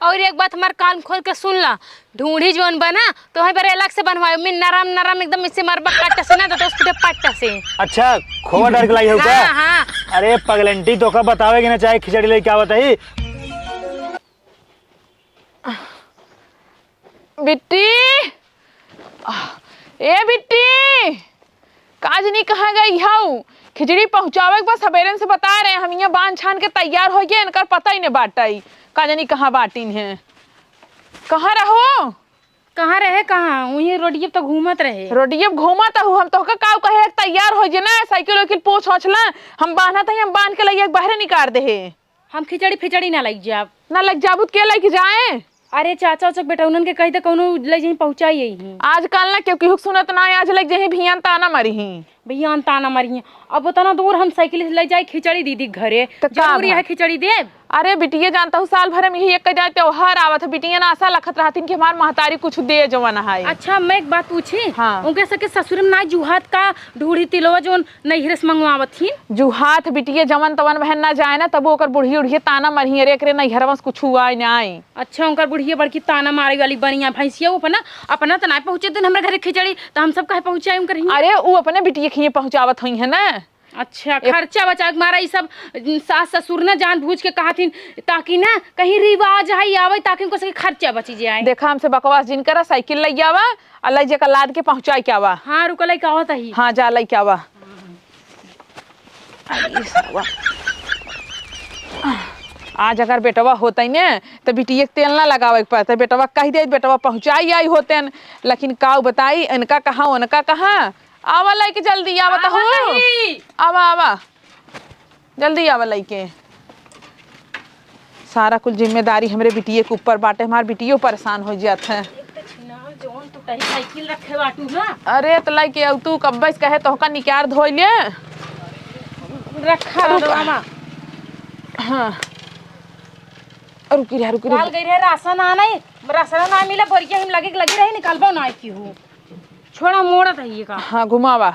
और एक बात हमारे कान खोल के सुन ला, ढूंढी जोन बना तो वहीं पर अलग से बनवाओ। मैं नरम नरम एकदम इससे मरबा काटा से ना तो उसके पट्टा से। अच्छा खोवा डर के लाई हो क्या? हाँ हाँ। अरे पगलंटी तो का बतावेगी ना, चाहे खिचड़ी ले क्या बताई। बिट्टी, ए बिट्टी, काज नहीं कहाँ गई हूँ? खिचड़ी पहुँचावे के बस सवेरे से बता रहे हैं हम, यहाँ बांध छान के तैयार हो गए, इनका पता ही नहीं बाटाई काज नहीं कहाँ बाटीन है। कहाँ रहो? कहाँ रहे? कहाँ वही रोडिये तो घूमत रहे। रोडिये घूमत हूँ हम तो का कहे तैयार हो जे ना, साइकिल वाइकिल पोछ ओछला हम बांधा था, हम बांध के लइया बाहर निकाल दे। हम खिचड़ी फिचड़ी ना लग जाब। ना लग जाबू के लेके जाए? अरे चाचा उचक बेटा उन्हन के कही तो कौनो ले जाई पहुंचाई यही। आजकल ना क्योंकि सुनत ना आज लग जाए भियान ताना मरी ही। भैया ताना मरी। अब उतना दूर हम साइकिल से ले जाए खिचड़ी दीदी घरे, तो जरूरी है खिचड़ी दे। अरे बिटिया जानता हूँ साल भर में यही एक जाए त्योहार आवत है, बिटिया ना आशा लखत रहती कि हमार महतारी कुछ दे जवन है। अच्छा मैं एक बात पूछी? हाँ। उनके सके ससुर में ना जुहात का ढूढ़ी तिलवा जो नैहरे से मंगवावत थी। जुहात बिटिया जवन तवन बहन ना जाए ना तब ओकर बुढ़ी उढ़िए ताना मरी रे करे नैहरवा से कुछ हुआ ना आई। अच्छा उनकर बुढ़िया बड़की ताना मारे वाली बनिया भैंसिया अपना अपना तो ना पहुंचे दिन हमारे घरे खिचड़ी तो हम सब कहे पहुंचाए उनकर। अरे वो अपने बिटिया खिए पहुंचावत हुई है ना। अच्छा खर्चा बचा मारा ये सब सास ससुर ना जान बूझ के कहा थी ताकि ना कहीं रिवाज है आवे ताकि उनको सके खर्चा बची जाए। देखा हमसे बकवास जिन करा, साइकिल ले आवा अल्लाह जे का लाद के पहुंचाई क्या वा। हाँ रुको लाई कहो तही। हाँ जा लाई क्या वा। आज अगर बेटवा होता न तो बिटिया तेल ना लगावे पड़ता, बेटवा कह दे बेटवा पहुंचाई आई होते, लेकिन काऊ बताई इनका कहाँ उनका कहाँ। आवा लइके जल्दी आवा तो आवा आवा जल्दी आवा लइके। सारा कुल जिम्मेदारी हमरे बिटिये के ऊपर बाटे, हमार बिटियो परेशान हो जात है। साइकिल रखे बाटू ना। अरे तो लइके अब तू कब्बे कहे तो का निकार धोई ले रखा मामा। हाँ रुकी रे रुकी निकाल गई रे राशन आना है, राशन ना मिला भरिया हम लगे रही निकालबो ना की हूँ छोड़ा मोड़ा था ये का। हाँ घुमावा।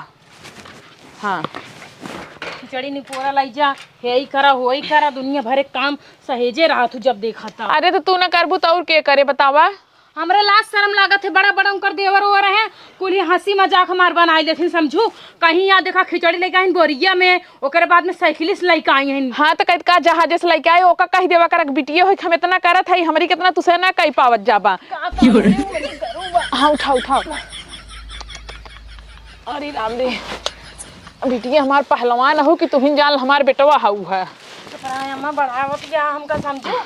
हाँ खिचड़ी निपोरा लाई जा, हे ही करा हो ही करा, दुनिया भरे काम सहेजे रहा तू जब देखा था। अरे तो तू ना करबू तो और के करे बतावा। हमरा लाज शर्म लागत है, बड़ा बड़ा कर देवर हो रहे हैं कुल हंसी मजाक हमार बनाई देथिन समझू। कहीं यहाँ देखा खिचड़ी लेके आई बोरिया में, ओकरे बाद में साइकिल से लेके आई हैं। हाँ तो कह का जहाज से लेके आए ओका कह देवा कर बिटिया हो हम इतना करत है हमरी कितना तुसे ना कह पावत जाबा। हाँ उठाओ उठाओ। अरे राम रे बिटिया हमार पहलवान हो कि तुहिन जान हमार बेटवा हाउ है। अम्मा बढ़ावत गया हमका समझो,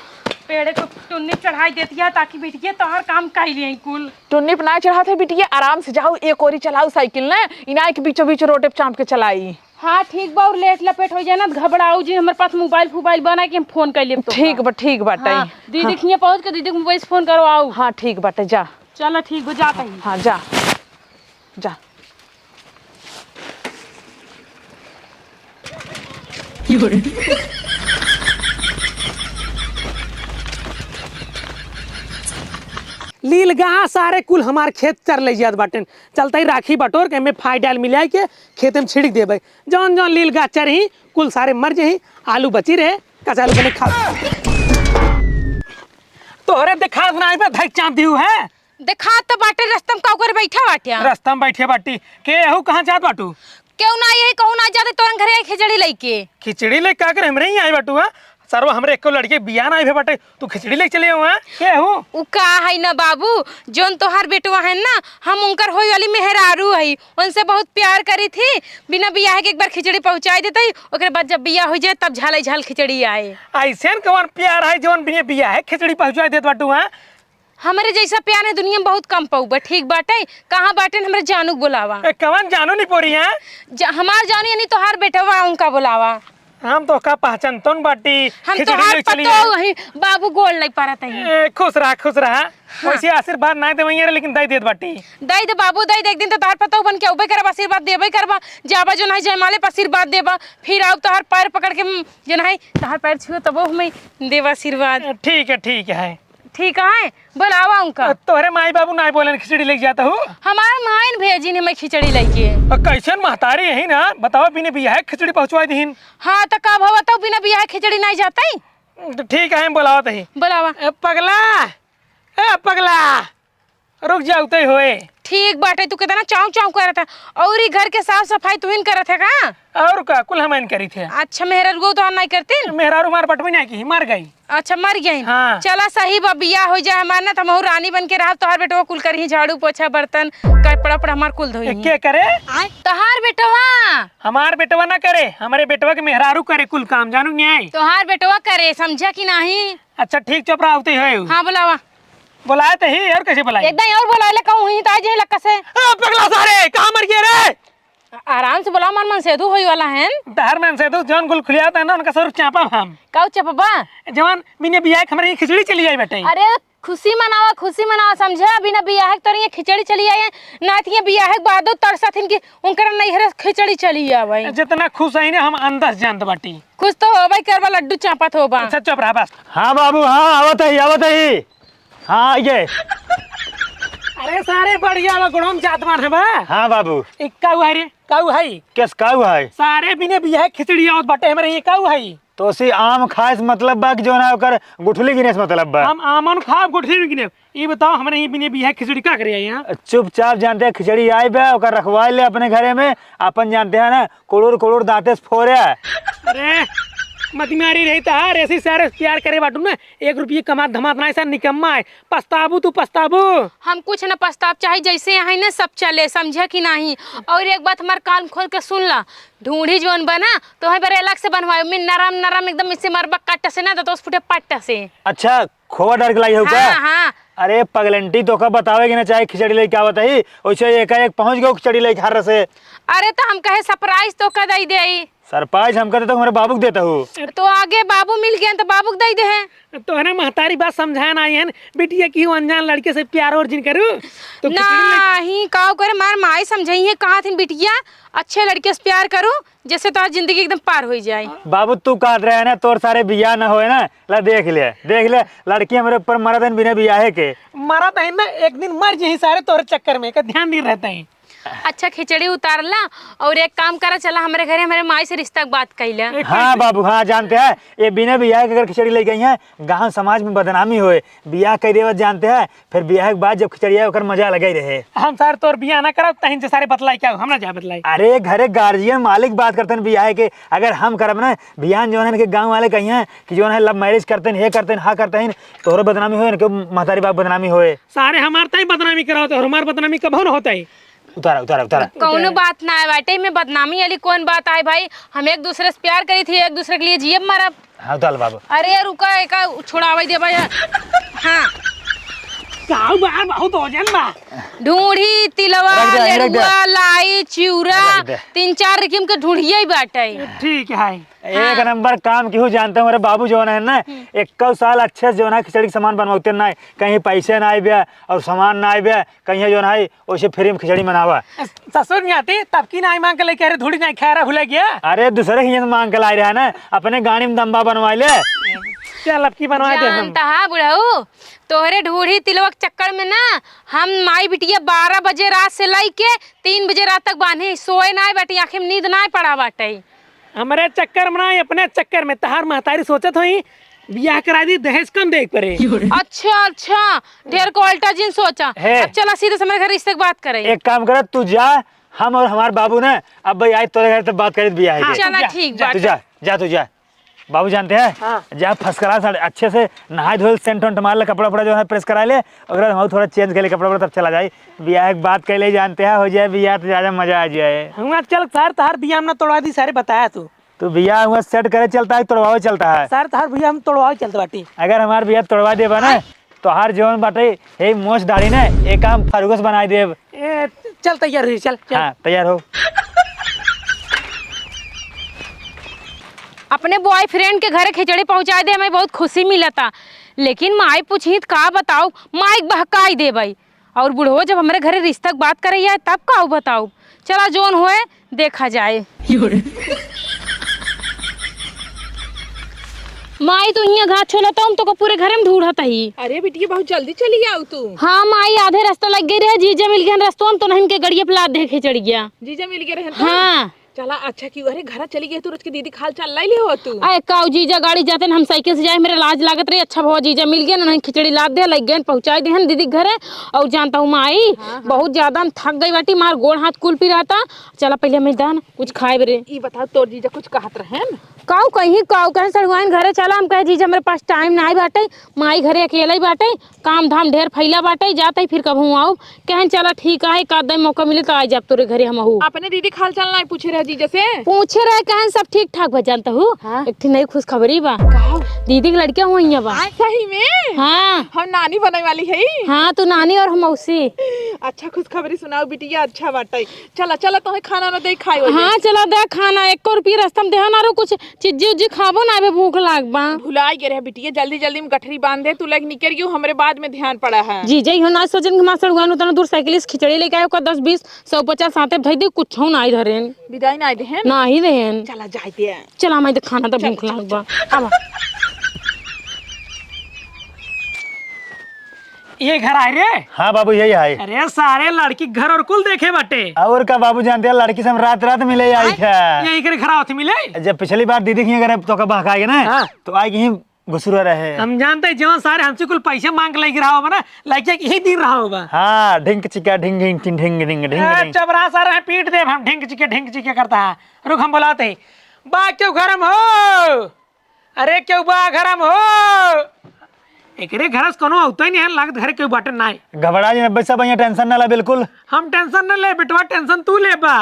पेड़े को टुन्नी चढ़ाई देती है ताकि बिटिया तोहर काम कर लिए कुल। टुन्नी पे ना चढ़ा थे बिटिया, आराम से जाओ एक ओरी चलाओ साइकिल ना, इनाय के बीचों बीच रोड पे चांप के चलाई। हाँ ठीक बा, और लेट लपेट हो जाए ना घबराओ जी, हमारे पास मोबाइल बना के हम फोन कर लिए तो ठीक बाटे। हाँ, दीदी खिया पहुंच के दीदी को मोबाइल से फोन करवाओ। हाँ ठीक बाटे जा। चलो ठीक हो जाता ही। हाँ जा जा। लील गा सारे कुल हमार खेत चर ले जात बाटन, चलता ही राखी बटोर के में फाई डाल मिला के खेत में छिड़क देबे। जौन जौन लील गा चर ही कुल सारे मर जही, आलू बची रहे कचालू बने खा। तोहरे देखा ना पे धक चाप दियो है। देखा तो बाटे रस्तम का कर बैठा बाटे, रास्ता में बैठे बाटी के हु कहां जात बाटू? क्यों ना यही कहू ना जाते तोरन घरे खिचड़ी लेके। खिचड़ी ले का कर हमरे ही आई बाटू? हां सरवा हमरे एको लड़के बियाह ना आए बाटे, तू खिचड़ी ले चले हुआ के हूं? उ का है ना बाबू, जोन तोहार बेटवा है ना हम उनकर होई वाली मेहरारू है, उनसे बहुत प्यार करी थी, बिना बियाह के एक बार खिचड़ी पहुंचाई देते, ओकरे बाद जब बियाह हो जाए तब झाले झाल खिचड़ी आए। ऐसे कौन प्यार है जोन बिना बियाह है खिचड़ी पहुंचाई देत बाटू? हां हमारे जैसा प्यार है दुनिया में बहुत कम पाऊबा। ठीक बाटे कहाँ बाटे हमारे जानू बुलावा। कवन जानू नहीं पोरी है? हमार जानू यानी तोहार बेटवा उनका बुलावा। हम तो का पहचान तोन बाटी हम तोहार पतो वही बाबू गोल नहीं पारत है। खुश रहा वैसे आशीर्वाद ना देवैया लेकिन दई देत बाटी। दई दे बाबू दई दे, एक दिन तो तोहार पतो बन के उबे करबा आशीर्वाद देबे करबा, जाबा जो नहीं जयमाले पर आशीर्वाद देबा, फिर आओ तोहार पैर पकड़ के जो नहीं तोहार पैर छुओ तब हमें देबा आशीर्वाद। ठीक है ठीक है बुलावा उनका। तोहरे माई बाबू ना बोले खिचड़ी लेके जाता हूँ? हमार माइन भेजी ने मैं खिचड़ी लेके। कैसन महतारी है ना बताओ, बिना बियाह खिचड़ी पहुंचवा दीन। हाँ तो का भवा तो बिना बियाह खिचड़ी नहीं जाता ही? तो ठीक है, हम बोलावत ही। बोलावा। पगला रुक जाओ तो होए। ठीक बाटे, तू कितना चाव चाव करत है और ई घर के साफ सफाई तू ही करत है का? और का कुल हम करी थे। अच्छा मेहरा रुगो तो नहीं करती। मेहरा रुमार पटवी नहीं की, मर गई। अच्छा मर गई। हाँ। चला सही बा, बिया हो जाए हमार ना, हम रानी बन के रह, तोहार बेटवा कुल करही झाड़ू पोछा बर्तन कपड़ा पड़ा हमार कुल धोई। के करे? तोहार बेटवा। हमार बेटवा ना करे, हमारे बेटवा के मेहरारू करे कुल काम, जानू नहीं आई। तोहार बेटवा करे, समझा कि नहीं? अच्छा ठीक, चुप रहा होते है। हाँ बुलावा। बुलाए तो ही, और कैसे बुलाए? एकदम और बुलाए कहूँ ही ताज लक्का से। पगला सारे कहाँ मर गए रे? आराम से बुलाओ, मन सेधु होई वाला है। दहर में से तो जवान गुल खुलिया था ना, उनका सर चापा हम। काऊ चपबा? जवान मिने बियाह हमारे खिचड़ी चली आई बेटे। अरे खुशी मनावा, खुशी मनावा, समझा? बिना बियाह के तोरी खिचड़ी चली आई है ना, थी बियाह के बाद तरसा थिन की उनकर नैहर खिचड़ी चली आ भाई। जितना खुश है ना हम अंदर जानत बाटी। खुश तो हो भाई, करवा लड्डू चापत हो बा। अच्छा चुप रहा बस। हाँ बाबू, हाँ आवत ही। हाँ ये। अरे सारे बढ़िया गुणों जात मान है बा। हाँ बाबू। एक काऊ है रे, काऊ है। किस काऊ है? सारे बिने बियाह खिचड़ी आवत बाटे हमारे, ये काऊ है। तो सी आम खाए से मतलब बा कि जो ना ओकर गुठली गिने से मतलब बा। हम आमन खाब गुठली में गिने। ये बताओ हमारे ये बिने बियाह खिचड़ी का करे यहाँ? चुपचाप जानते हैं खिचड़ी आई बा, ओकर रखवाई ले अपने घरे में। अपन जानते हैं ना, करोड़ करोड़ दांते से फोड़े। अरे मतिमारी रही था, ऐसे सारे प्यार करे बाटू ना, 1 रुपये कमा धमात ना, ऐसा निकम्मा है। पछताबू तू पछताबू। हम कुछ न पछताब, चाहे जैसे यहाँ ना सब चले, समझा कि नहीं? और एक बात हमारे कान खोल के सुन ला, ढूंढी जोन बना तो वहीं पर अलग से बनवाए, मैं नरम नरम एकदम इससे मरबा काटा से ना तो उस फुटे पट्टा से। अच्छा खोवा डर के लाई हो क्या? हाँ हाँ। अरे पगलंटी तो का बतावेगी ना, चाहे खिचड़ी ले क्या बताई, वैसे एकाएक पहुंच गयो खिचड़ी ले घर से। अरे तो हम कहे सरप्राइज तो का दे दे। सरप्राइज हम कहते तो हमारे बाबू को देता हूँ। तो आगे बाबू मिल गए तो बाबू को दे दे है। तो है महतारी बात समझाना आई है बिटिया की अनजान लड़के से प्यार और जिन करूँ तो नहीं काव करे, मार माई समझाई है कहा थी बिटिया अच्छे लड़के से प्यार करूं जैसे तो जिंदगी एकदम पार हो जाए। बाबू तू काट रहे है ना, तोर सारे बियाह ना होए ना, ला देख ले लड़की हमारे ऊपर मरद है बिना बियाह के। मरद है ना, एक दिन मर जाए सारे तोर चक्कर में, का ध्यान नहीं रहता है। अच्छा खिचड़ी उतार ला और एक काम करा, चला हमारे घरे हमारे माई से रिश्ता की बात कैला। हाँ बाबू हाँ, जानते हैं ये बिना बियाह के अगर खिचड़ी ले गई है गांव समाज में बदनामी होए, बियाह कर देवत जानते हैं, फिर बियाह के बाद जब खिचड़ी आए ओकर मजा लगे रहे। हम सर तोर बियाह ना करब तहिन से सारे बतलाई क्या हम ना जा बतलाई। अरे घरे गार्जियन मालिक बात करते हैं बियाह के, अगर हम करब ना बियाह जो है गाँव वाले कही है कि जो है लव मैरिज करते हैं, ये करते हैं, हाँ करते हैं, तोहरो बदनामी होए क्यों महतारी बाप बदनामी होए, सारे हमारे तय बदनामी कराते और हमार बदनामी कब न होता है। उतारा उतारा उतारा। कौनो बात ना है बाटे में बदनामी वाली कौन बात है भाई, हम एक दूसरे से प्यार करी थी, एक दूसरे के लिए जियब मरब। हाँ उतार बाबू। अरे रुका एक छोड़ावा दे भाई। हाँ काऊ बाहर बहुत हो जान बा, ढूंढी तिलवा रख दे, रख दे। लेहुआ लाई चिउरा रख दे। 3-4 रकम के ढूंढिया ही बाटे। ठीक है। एक नंबर काम क्यों जानते हैं मेरे बाबू जो है ना, 21 साल अच्छे से जो है खिचड़ी के सामान बनवाते ना, कहीं पैसे ना आए बिया और सामान ना आए बिया, कहीं जो है वैसे फ्री में खिचड़ी बनावा। ससुर नहीं आती तब की ना मांग के लेके अरे थोड़ी ना खैरा भूल गया। अरे दूसरे ही मांग के ला रहा है ना, अपने गाड़ी में दम्बा बनवा ले। चल अब की बनवा दे हम। जानता है बुढ़ऊ, तोहरे ढूंढी तिलवा के चक्कर में ना हम माई बिटिया 12 बजे रात से लाई के 3 बजे रात तक बांधे, सोए ना बाटे, आंखें में नींद ना पड़ा बाटे। हमारे चक्कर में ना, अपने चक्कर में तहार महतारी सोचत होई बियाह करा दी दहेज कम देख पड़े। अच्छा ढेर को अल्टा जिन सोचा। है। अब चला सीधे से हमारे घर रिश्ते की बात करें। एक काम कर, तू जा, हम और हमारे बाबू ना अब भाई आज तोरे घर तक बात करी बियाह के। चला ठीक तू बात। तू जा बाबू जानते हैं। हाँ। जा फर्स्ट क्लास अच्छे से नहाए धोए सेंट वेंट मार ले, कपड़ा वपड़ा जो है प्रेस करा ले, अगर हम थोड़ा चेंज कर ले कपड़ा वपड़ा तब चला जाए बियाह की बात कर ले, जानते हैं हो जाए बियाह तो ज़्यादा मजा आ जाए। हम चल सर तहार बियाह हम ना तोड़वा दी, सारे बताया तू बियाह हुआ सेट करे चलता है तोड़वाओ चलता है। सर तहार बियाह हम तोड़वा चलते बाटी। अगर हमार बियाह तोड़वा देबा ना तो हर जीवन बाटे हे मोच दाढ़ी ना एक काम फरगस बना देब। चल तैयार रही, चल चल। हाँ तैयार हो। अपने बॉयफ्रेंड के घरे खिचड़ी पहुंचा दे, हमें बहुत खुशी मिला था, लेकिन माई पूछी का बताओ, माई बहकाई दे भाई। और बुढ़ो जब हमारे घरे रिश्ता की बात करे है तब का बताओ, चला जोन होए देखा जाए। माई तो यहाँ घाट छोला तो हम तो पूरे घर में ढूंढता ही। अरे बिटिया बहुत जल्दी चली आओ तू। हाँ माई आधे रास्ता लग गई रहे, जीजा मिल गया रास्ता में तो नहीं के गड़िया पे लाद दे खिचड़ी गया। जीजा मिल गए रहे। हाँ चला अच्छा की अरे घर चली गई तू रोज की दीदी खाल चल लाई हो तू अरे काऊ जीजा गाड़ी जाते न हम साइकिल से जाए मेरे लाज लागत रही अच्छा भवा जीजा मिल गया ना खिचड़ी लाद दे लग गए पहुंचाई दे दीदी के घरे और जानता हूँ माई बहुत ज्यादा थक गई बाटी मार गोड़ हाथ कुल पी रहा था चला पहले मैदान कुछ खाए बरे ई बता तोर जीजा कुछ कहत रहे काऊ कहीं सड़ुआइन घरे चला हम कहे जीजा मेरे पास टाइम ना बाटे माई घरे अकेला ही बाटे काम धाम ढेर फैला बाटे जाते फिर कब आओ कहन चला ठीक है एक आध मौका मिले तो आ जाब तोरे घरे हम अपने दीदी खाल चल ना पूछे रहे जीजा से पूछे रहे कहन सब ठीक ठाक बा जानता हूँ एक थी नई खुशखबरी बा दीदी की लड़कियां हुई बा सही में हाँ हम नानी बनने वाली है हाँ तू नानी और हम मौसी अच्छा खुशखबरी सुनाओ बिटिया अच्छा बाटे चला चला तुम्हें खाना ना दे खाई हाँ चला दे खाना 1 रुपया रास्ता में देहा ना रो कुछ चीज उजी खाबो ना बे भूख लाग बा भुलाई गए रहे बिटिया जल्दी जल्दी में गठरी बांध दे तू लग निकल गई हमरे बाद में ध्यान पड़ा है जी जई हो ना सोचन के मास्टर गुआन उतना दूर साइकिल से खिचड़ी लेके आयो का 10 20 150 साथे धई दे कुछ हो ना इधर विदाई ना दे हैं ना ही देन चला जाए दे चला मैं तो खाना तो भूख लाग बा आवा ये घर आए रे। हाँ बाबू यही है। अरे सारे लड़की घर और कुल देखे बाटे और का बाबू जानते हैं लड़की से हम रात रात मिले आई है यही करे खरा होती मिले जब पिछली बार दीदी की अगर तो कब बहकाएंगे ना हाँ। तो आएगी ही घुसुरा रहे हम जानते हैं जवान सारे हमसे कुल पैसे मांग लग रहा होगा ना लाइक यही दिन रहा होगा हाँ ढिंक चिका ढिंग ढिंग ढिंग ढिंग ढिंग ढिंग चबरा सारे में पीट दे हम ढिंक चिके करता है रुक हम बुलाते हैं बा क्यों गरम हो अरे क्यों बा गरम हो एकरे घर से कोनो होता ही नहीं है लागत घर के बटन ना घबरा जी बच्चा भैया टेंशन ना ला बिल्कुल हम टेंशन न ले बेटवा टेंशन तू ले बा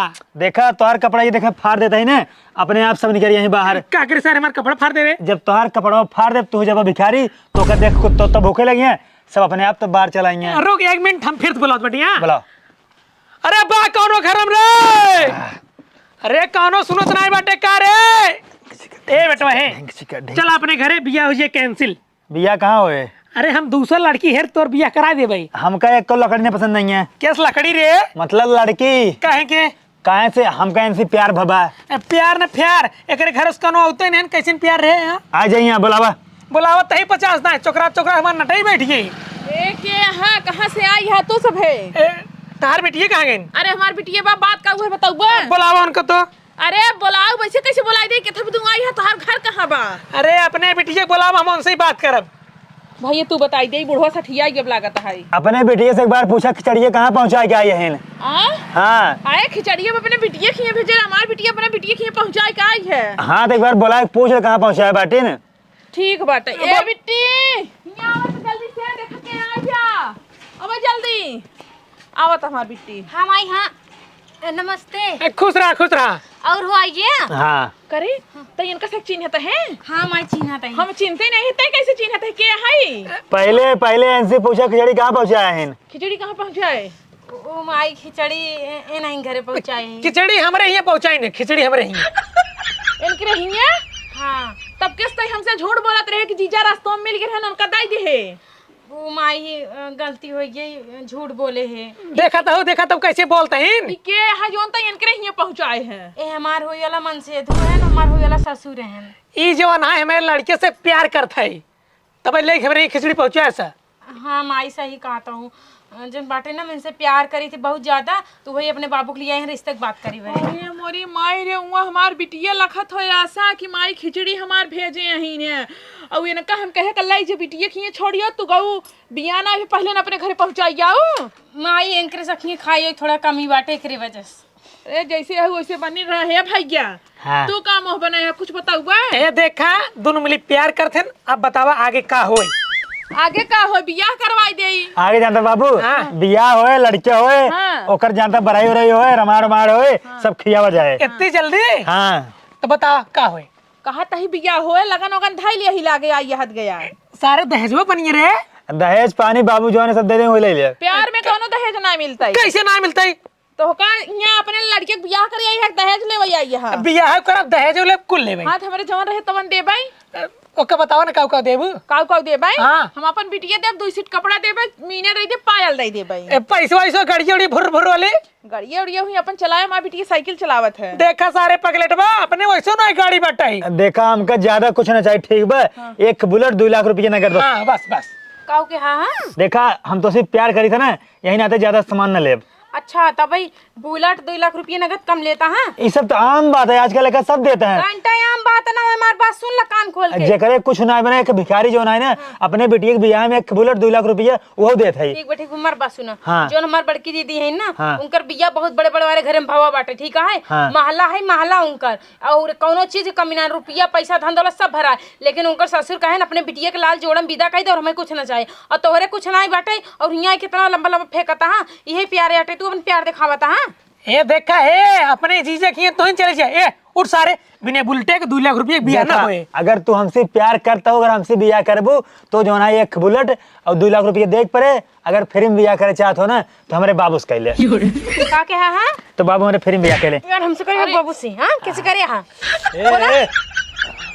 देखा तोहार कपड़ा ये देखा फाड़ देता है ना अपने आप सब निकल यहीं बाहर का करे सारे हमारे कपड़ा फाड़ दे रे जब तोहार कपड़ा फाड़ दे तू जब भिखारी तो का देख तो भूखे लगी हैं सब अपने आप तो बाहर चलाएंगे रुक 1 मिनट हम फिर बुलाओ बढ़िया बुलाओ अरे बा कौनो घरम रे अरे कौनो सुनत नहीं बाटे का रे ए बेटवा है चल अपने घरे बिया हो जाए कैंसिल बिया कहाँ हुए अरे हम दूसरा लड़की है तोर बिया करा दे भाई हमका एक को लकड़ी पसंद नहीं है कैस लकड़ी रे मतलब लड़की काहे के कहाँ से हम कहीं से प्यार भबा प्यार न प्यार एकरे घर से कनो होते नहीं कैसे प्यार रे आ जाइए बुलावा बुलावा तही 50 ना चोकरा चोकरा हमार नटई बैठ गई ए के हां कहां से आई है तू सब है तार बेटिए कहां गई अरे हमार बिटिया बा बात का हुए बताऊ बा बुलावा उनको तो अरे बुलाओ वैसे कैसे बुलाई दे के तू आई है तोहार घर कहां बा अरे अपने बेटिए बुलावा हम उनसे ही बात करब भैया तू बताई दे बुढ़वा सठिया जब लागत है अपने बेटिए से एक बार पूछा खिचड़िए कहाँ पहुँचा के आई है हाँ आए खिचड़िए में अपने बिटिया खिए भेजे हमार बिटिया अपने बिटिया खिए पहुंचाई का आई है हाँ तो एक बार बोला पूछ कहाँ पहुँचा है बाटी ने ठीक बाटे ए बिट्टी हिया आवत जल्दी से देख के आ जा अब जल्दी आवत हमार बिट्टी हाँ माई हाँ नमस्ते खुश रहा और हो आइए हाँ करे तो इनका से चिन्हत है हाँ माई चिन्हत है हम चिन्हते नहीं थे कैसे चिन्हत है के है पहले इनसे पूछा खिचड़ी कहाँ पहुँचाया है खिचड़ी कहाँ पहुंचाए ओ माई खिचड़ी ए नहीं घरे पहुंचाई खिचड़ी हमरे ही पहुंचाई ने खिचड़ी हमरे ही इनके रहिए हाँ तब किस तई हमसे झूठ बोलत रहे कि जीजा रास्तों में मिल गए हैं उनका दाई दे है वो माई गलती हो गई झूठ बोले है देखा तो कैसे बोलते हैं के है जोन तई इनके रहिए पहुंचाए हैं ए हमार होई वाला मन से धो है हमार होई वाला ससुर है ई जवान है हमारे लड़के से प्यार करता है तब ले हमरे खिचड़ी पहुंचाया सा हाँ माई सही कहता हूँ जब बाटे ना मुझसे प्यार करी थी बहुत ज्यादा तो वही अपने बाबू के लिए आए हैं रिश्ते की बात करी वही अरे मोरी माई रे उहा हमार बिटिया लखत हो आशा कि माई खिचड़ी हमार भेजे यहीं ने और इनका हम कहे कल्लाई जे बिटिया खिए छोड़ियो तू गऊ बियाना भी पहले न अपने घरे पहुंचाई जाओ माई इनके सखी खाई थोड़ा कमी बाटे एकरे वजह से ए जैसे है वैसे बनी रहे है भैया हाँ। तू का मुंह बनाया कुछ बताऊ बा ए देखा दोनों मिली प्यार करते अब बतावा आगे का होई आगे का हो बियाह करवाई देई आगे जानता बाबू हाँ। बियाह होए लड़के होए हाँ। ओकर जानता बराई उराई होए रमाड़ रमाड़ होए सब खियावा जाए इतनी जल्दी हाँ तो बता का होई कहा तही बियाह होए लगन ओगन धाई लिया ही लागे आई हद गया सारे दहेजवा बनिए रे दहेज पानी बाबू जो है सब दे दें वही ले लिया प्यार में कोनो दहेज ना मिलता है कैसे ना मिलता है तो का यहाँ अपने लड़के के बियाह कर आई है दहेज ले आई है बियाह करब दहेज ले कुल लेबै हाथ हमारे जवन रहे तवन देबै ओके बताओ ना का देबू काऊ देबै हाँ। हम अपन बिटिया देब 2 सीट कपड़ा देबै मीने दे दे पायल दे देबै पैसा वैसा गाड़ी उड़ी भुर भुर वाले गाड़िया उड़िया हुई अपन चलाए मां बिटिया साइकिल चलावत है देखा सारे पगलेटवा अपने वैसे ना गाड़ी बटाई देखा हमका ज्यादा कुछ ना चाहिए ठीक बा एक बुलेट 2 लाख रुपये ना कर दो हाँ बस काऊ के हाँ हाँ देखा हम तो सिर्फ प्यार करी था ना यही नाते ज्यादा सामान न लेब अच्छा तब भाई बुलेट 2 लाख रुपये नगद कम लेता है। ये सब तो आम बात है, आजकल का सब देते हैं। घंटा आम बात ना हमारे बात सुन ला कान खोल के। जेकरे कुछ ना बने, एक भिखारी जो ना है ना अपने बेटी के बियाह में एक बुलेट 2 लाख रुपया वो देता है। ठीक बेटी हमार बात सुना। हाँ। जो हमार बड़की दीदी है ना हाँ। उनकर बिया बहुत बड़े बड़े वाले घर में भावा बाटे ठीक है। हाँ। महला है महला उनकर और कोनो चीज कमी ना, रुपया पैसा धन दौलत सब भरा है, लेकिन उनकर ससुर कहे अपने बिटिया के लाल जोड़म विदा कही दे और हमें कुछ ना चाहिए और तोहरे कुछ ना बाटे और यहाँ कितना लंबा लंबा फेंकता है। यही प्यारे हटे तू अपन प्यार दिखावता है। ए देखा है अपने जीजे की तो ही चले जाए। ए उठ सारे बिना बुलेटे के 2 लाख रुपये बिया ना होए। अगर तू हमसे प्यार करता हो, अगर हमसे बियाह करबू तो जो है एक बुलेट और 2 लाख रुपये देख पड़े। अगर फिर बियाह करे चाहत हो ना तो हमारे बाबू से कह ले। का के है हां तो बाबू हमारे फिर बियाह के ले यार हमसे करे बाबू से। हां कैसे करे हां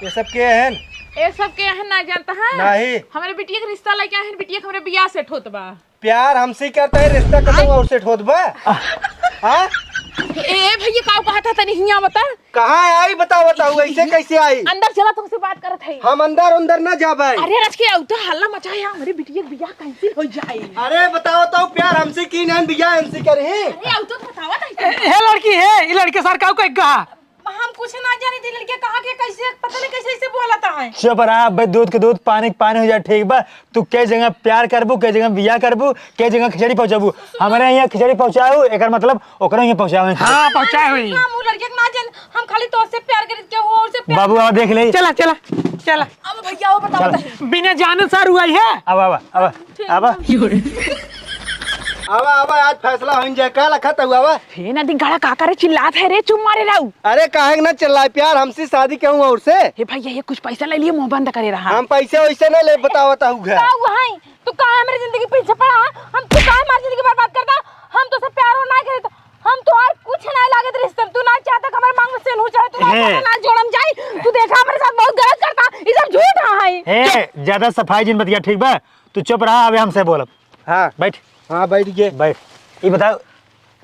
ये सब के हैं? ए सब के यहाँ ना जानता है नहीं। हमारे बिटिया के रिश्ता लेके आए हैं, बिटिया के हमारे बियाह सेट होत बा। प्यार हमसे करता है, रिश्ता कतई और सेट होत बा। हाँ ए भैया का कहा था तनी हिया बता। कहाँ आई बताओ बताओ, ऐसे कैसे आई? अंदर चला तुमसे बात करत है। हम अंदर ना जा भाई। अरे रच के आउ तो हल्ला मचाया हमारे बिटिया के बियाह कैंसिल हो जाए। अरे बताओ तो प्यार हमसे की नहीं बिया हमसे करे। अरे आउ तो बतावा नहीं। ये लड़की है, ये लड़के सर का कहा हम कुछ ना जाने थी लड़के कहा के कैसे पता नहीं कैसे ऐसे बोलता है। चुप रहा भाई, दूध के दूध पानी के पानी हो जाए ठीक बा। तू कई जगह प्यार करबू, कई जगह बियाह करबू, कई जगह खिचड़ी पहुंचाबू। हमारे यहाँ खिचड़ी पहुंचाऊ एक मतलब ओकरा यहाँ पहुंचाऊ। हाँ पहुंचाए हुई। हम लड़के के ना जान हम खाली तो से प्यार करे के हो और से प्यार। बाबू अब देख ले। चला चला चला अब भैया वो बताओ बिना जाने सर हुआ है। अब अब आज फैसला हो जाए। का लखा हुआ बा? हे ना दिन गाड़ा का करे चिल्लात है रे, चुप मारे रहू। अरे काहे ना चल रहा है? प्यार हमसे शादी क्यों और से? हे भैया ये कुछ पैसा ले लिए मुंह बंद करे रहा। हम पैसे वैसे नहीं ले। बताओ बताओ घर का हुआ है तू कहां है मेरी जिंदगी पीछे पड़ा। हम तू कहां हमारी जिंदगी बर्बाद करता। हम तो से प्यार और ना करे तो हम तो और कुछ ना लागत रिश्ता। तू ना चाहता कि हमारे मांग में सेन हो जाए, तू ना चाहता ना जोड़म जाए। तू देखा हमारे साथ बहुत गलत करता, ये सब झूठ है। ज्यादा सफाई जिन बतिया ठीक बा। तू चुप रहा, अबे हमसे बोल। हाँ बैठ। हाँ बैठ गए। बैठ। ये बताओ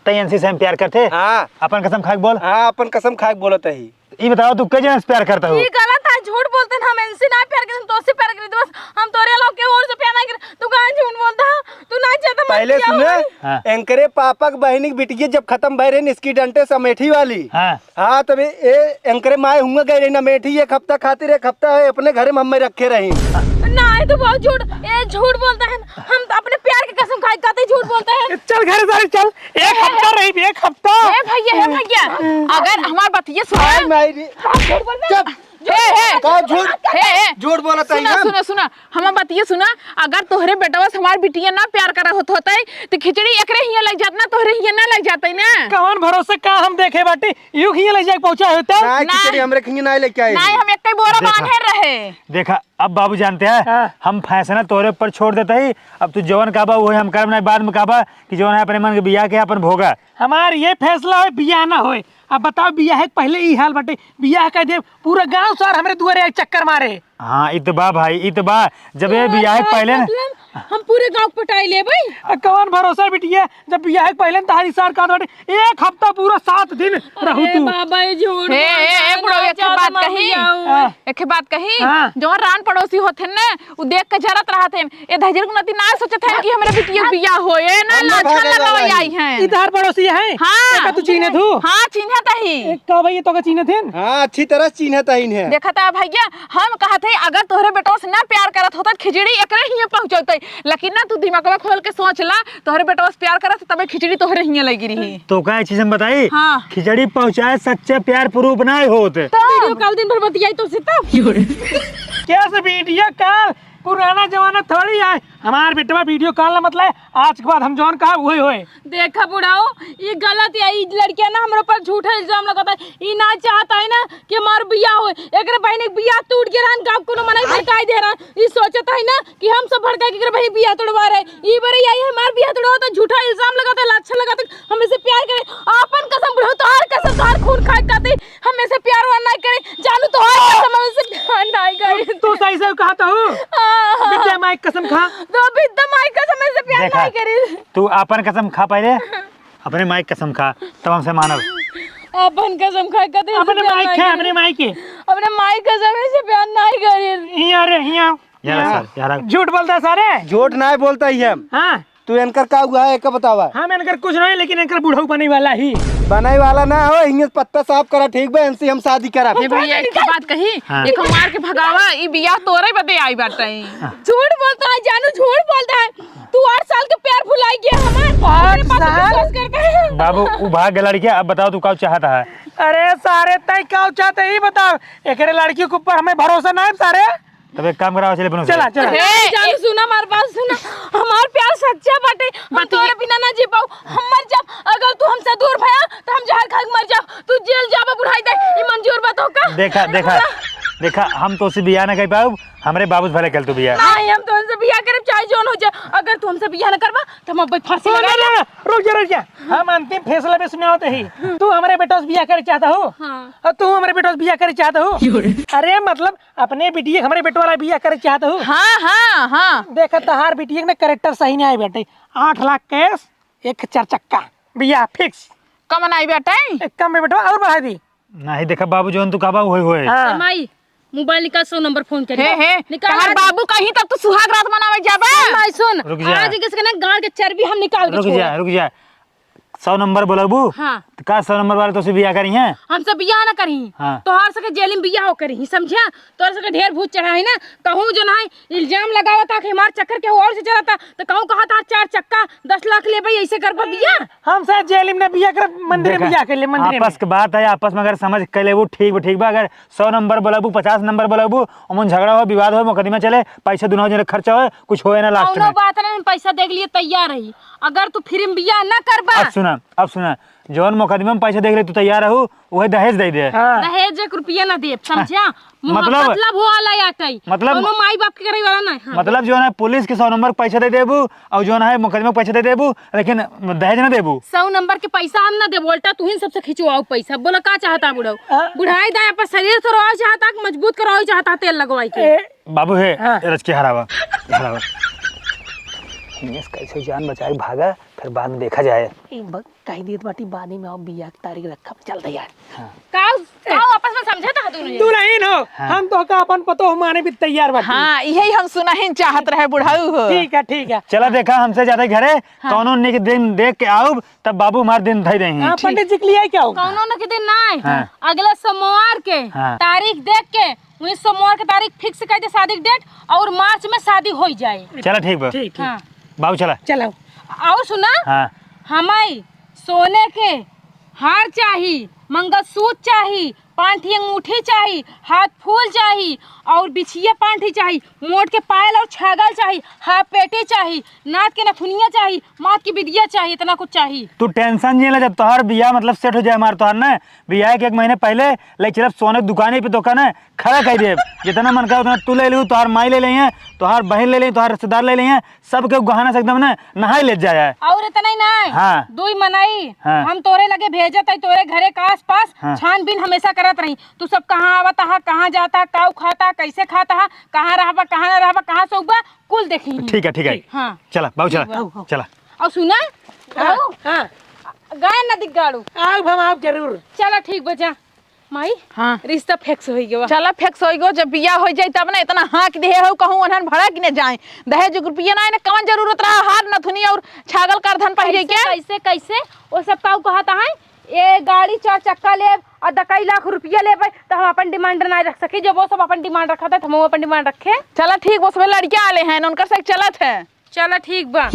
तैयंसी से हम प्यार करते? हाँ अपन कसम खा के बोल। हाँ अपन कसम खा के बोलत है। ये बताओ तू कई जन से प्यार करता हो? ये गलत है, झूठ बोलते हैं। हम इनसे ना प्यार करते, तो से प्यार करते बस। हम तोरे लोग के और से प्यार नहीं करते। तू कहां झूठ बोलता है? तू ना चाहता पहले सुने हाँ। एंकरे पापा के बहनी की बिटिया जब खत्म भय रहे इसकी डंटे समेठी वाली। हाँ हाँ तब ये एंकरे माए हुआ गए रही ना मेठी। एक हफ्ता खातिर एक हफ्ता है अपने घर में हम रखे रही। ना ये तो बहुत झूठ, ये झूठ बोलता है। हम तो अपने प्यार की कसम खाए कहते झूठ बोलता है। चल घर सारे चल। एक हफ्ता रही, एक हफ्ता। हे भैया अगर हमार बतिये सुन झूठ बोला सुना हम बतिये सुना। अगर तोहरे बेटवा से हमार बिटिया ना प्यार करा होता है तो खिचड़ी एकरे हिया लग जात ना, तोहरे हिया ना लग जाता ना। कौन भरोसे का हम देखे बाटे यूं ही ले जाके पहुंचा होता। हमरे खिंगे ना लेके आए। नहीं हम एक ही बोरा बांधे रहे। देखा अब बाबू जानते हैं। हाँ। हम फैसला तोरे ऊपर छोड़ देते ही। अब तू जवन काबा वो हम करब ना, बाद में काबा कि जवन है अपने मन के बियाह के अपन भोगा। हमार ये फैसला है बियाह ना होए। अब बताओ बियाह के पहले ही हाल बाटे, बियाह कर दे पूरा गांव सार हमरे दुआरे चक्कर मारे। हाँ इतबा भाई इतबा जब ये बियाह के पहले न हम पूरे गांव पटाई ले भाई। कौन भरोसा बिटिया जब बियाह के पहले तहारी सार का बाटे एक हफ्ता पूरा 7 दिन रहू तू। बाबा ये झूठ एक बात कही हाँ। जो रान पड़ोसी होते न वो देख के जरत रहते ए धजर को नती ना सोचत है कि हमरे बिटिया बियाह होए ना लाछन लगावे आई हैं। इधर पड़ोसी है। हां का तू चीने थू? हां चिन्हत ही। एक का भई तो का चीने थे। हाँ अच्छी तरह चिन्हता इन्हें। देखा था भैया हम कहते अगर तोहरे बेटवा से ना प्यार करत होता खिचड़ी एकरे हिया पहुंचते, लेकिन ना तू दिमागवा खोल के सोच ला तोहरे बेटवा से प्यार करत तबे खिचड़ी तोहरे हिया लगी रही। तो क्या चीज हम बताई? हाँ। खिचड़ी पहुंचाए सच्चे प्यार प्रूफ ना होते। वीडियो कल दिन भर बतियाई तो से तब क्या से वीडियो कॉल पुराना जमाना थोड़ी है। हमार बेटवा वीडियो कॉल ना मतलब आज के बाद हम जौन कहा वही होए। देखा बुढ़ाओ ये गलत है। ये लड़कियां ना हमारे ऊपर झूठा इल्जाम लगाता है। ये ना चाहता है ना कि हमार बियाह होए। एकरे बहन के बियाह टूट के रहन गांव कोनो मनाई भड़काई दे रहा। ये सोचता है ना कि हम सब भड़का के बहन बियाह तोड़वा रहे। ये बारे आई है हमार बियाह तोड़वा तो झूठा इल्जाम लगाता है, अच्छा लगाता है। हम इसे प्यार करे अपन कसम बुढ़ाओ तो हर कसम तो हर खून खाए कहते हम इसे प्यार और ना करे जानू तो हर कसम हम इसे प्यार नहीं करे। तू सही से कहता हूं बिटिया माई कसम खा। तो अभी माई कसम से प्यार देखा नहीं करे। तू अपन कसम खा पहले, अपने माई कसम खा तब हमसे मानव। अपन कसम खा कहते अपने माई के अपने माई के अपने माई कसम से प्यार नहीं करे। हिया रे हिया यार सर यार झूठ बोलता सारे। झूठ ना बोलता ही हम। हाँ तू इनकर का हुआ है एक बतावा। हाँ इनकर कुछ नहीं, लेकिन इनकर बूढ़ऊ बने वाला ही। बनाई वाला ना हो, हिंगे पत्ता साफ करा ठीक बा, इनसे हम शादी करा। ए भैया एक ठे बात कही, हाँ। एक मार के भगावा, ई बियाह तोरे बदे आई बाटे। झूठ बोलता है जानू, झूठ बोलता है। तू 8 साल के प्यार भुलाई गया हमार। 8 साल? करता है बाबू वो भाग गया लड़किया, अब बताओ तू का चाहता है। अरे सारे तय क्या चाहते ही बताओ, एक लड़की के ऊपर हमें भरोसा ना है सारे। तब एक काम कराओ, चले चला चला। जानू सुना हमार बात सुना, हमार प्यार सच्चा बाटे। हम तोरे बिना ना जी पाऊ, हम मर जाब। अगर तू हमसे दूर भया तो हम जहर खा के मर जाब। तू जेल जाबा बुढ़ाई दे, ई मंजूर बा तो का? देखा देखा देखा, हम तो उसे बियाह ना कर पाऊ, हमरे बाबू से भले कल तू बियाह। नहीं हम तो उनसे बियाह करे चाहे जोन हो जाए। अगर तू हमसे बियाह न करबा तो हम अब फांसी लगा ले। रुक जा, हम अंतिम फैसला भी सुने होते ही। तू हमारे बेटो से बियाह करे चाहता हो? हाँ। और तू हमारे बेटो से बियाह करे चाहता हो? अरे मतलब अपने बिटिया हमारे बेटो वाला बियाह करे चाहता हो? हाँ हाँ हाँ, देखा तहार बिटिया ने करेक्टर सही नहीं आई बेटे। 8 लाख कैश, एक 4 चक्का बियाह फिक्स। कमन आई बेटे। एक कम में बेटो और बढ़ा दी। नहीं देखा बाबू जोन तू कहबा होए होए। हाँ। माई मोबाइल निकाल, 100 नंबर फोन कर। हे तहार बाबू कहीं तक तो सुहाग रात मनावे जाबे। माई सुन, रुक जा। आज किसके ना गाड़ के चर्बी हम निकाल के छोड़। रुक जा 100 नंबर बोलबू। हाँ। तो का 100 नंबर वाले तो से बियाह करी है। हमसे बियाह ना करी। हाँ। तोहार सके जेल में बियाह हो करी, समझा? तोहर सके ढेर भूत चढ़ाई ना। कहूँ जो ना इल्जाम लगावा था कि हमार चक्कर के और से चला था, तो कहूँ कहा था 4 चक्का 10 लाख ले भाई, ऐसे कर बियाह। हम शायद जेल में बियाह कर, मंदिर में बियाह कर ले। मंदिर में आपस के बात है, आपस में अगर समझ कर ले वो ठीक बा। अगर 100 नंबर बोलबू 50 नंबर बोलबू, उमन झगड़ा हो, विवाद हो, मुकदमा चले, पैसा दोनों जने खर्चा हो, कुछ होए ना लास्ट कौनो में। बात ना, पैसा देख लिए तैयार रही। अगर तू फिर बियाह ना करबा, अब सुना जौन मुकदमा में पैसा देख ले तू तैयार रहू, वही दहेज दे दे। हाँ। दहेज 1 रुपया ना दे, समझा? मतलब- मतलब हो आला आटई, मतलब- कोनो माई बाप के करे वाला नहीं। हाँ। मतलब जो है पुलिस के 100 नंबर पैसा दे देबू, और जो है मुकदमा पैसा दे देबू, लेकिन दहेज ना देबू। 100 नंबर के पैसा हम ना दे, बोलता तू ही सबसे खिंचवाओ पैसा। बोला का चाहता बुढ़ाऊ? बुढ़ाई दाए पर शरीर से रोआ चाहता कि मजबूत कराओ चाहता, तेल लगवाई के? बाबू है हाँ। रच के हरावा। कैसे जान बचाए भागा, फिर बाद में देखा जाए। कही दी बाटी बानी में आओ, बियाह की तारीख रखा, चल तैयार। काऊ आपस में समझा था तूने? दुल्हन हो, हाँ। हम तो का अपन पतो माने भी तैयार बाटी। हाँ यही हम सुनाहिन चाहत रहे बुढ़ाऊ हो। ठीक है। चला देखा हमसे ज्यादा घरे कौनो निक दिन देख के आओ, तब बाबू हमारे दिन धई रही हैं। पंडित जी के लिए क्या होगा? कौनो न के दिन नहीं, हाँ। अगले सोमवार के हाँ। तारीख देख के, वही सोमवार के तारीख फिक्स कर दे शादी की डेट, और मार्च में शादी हो जाए। चला ठीक बा ठीक हाँ। बाबू चला। चलो। और सुना, हाँ हमें सोने के हार चाहिए, मंगलसूत्र चाहिए, पांठी अंगूठी चाहिए, हाथ फूल चाहिए, और बिछिया पांठी चाहिए, मोट के पायल और छागल चाहिए, हाथ पेटी चाहिए, नाक के नथुनिया चाहिए, माथ की बिदिया चाहिए, इतना कुछ चाहिए। तू टेंशन नहीं ले, जब तोहार बियाह मतलब सेट हो जाए हमार तोहार ना बियाह के 1 महीने पहले ले चल सोने की दुकाने पे दुकान है खड़ा कर दे। जितना मन कर उतना तू ले लू, तोहार माई ले लें, तोहार बहन ले लें, तोहार रिश्तेदार ले लें, सबके गहना से एकदम ना नहाई ले जाए। और इतना ही नहीं, हाँ। 2 मनाई हाँ। हम तोरे लगे भेजत है, तोरे घरे के आस पास हाँ। छानबीन हमेशा करत रही। तू सब कहाँ आवता है, कहाँ जाता, काऊ खाता, कैसे खाता है, कहाँ रहबा, कहाँ ना रहबा, कहाँ सोबा, कुल देखी। ठीक है हाँ। चला बाबू चला चला। और सुना, हाँ। गाय न दिगाड़ू। आओ हम आप जरूर। चला ठीक बजा माई। हाँ। रिश्ता फिक्स हो गया। चला फिक्स हो गो, जब बियाह हो जाए तब ना इतना हाँ कि दे हो कहूँ अनहन भड़ा कि ने जाए। दहेज रुपया ना कौन जरूरत रहा, हार नथुनी और छागल करधन पहले के। कैसे वो सब काऊ कहता है, ये गाड़ी 4 चक्का ले और 2 लाख रुपया ले तो हम अपन डिमांड नहीं रख सके। जब वो सब अपन डिमांड रखा था तो हम अपन डिमांड रखे। चला ठीक, वो सब लड़कियां आले हैं, उनका से चलत है। चला ठीक बा।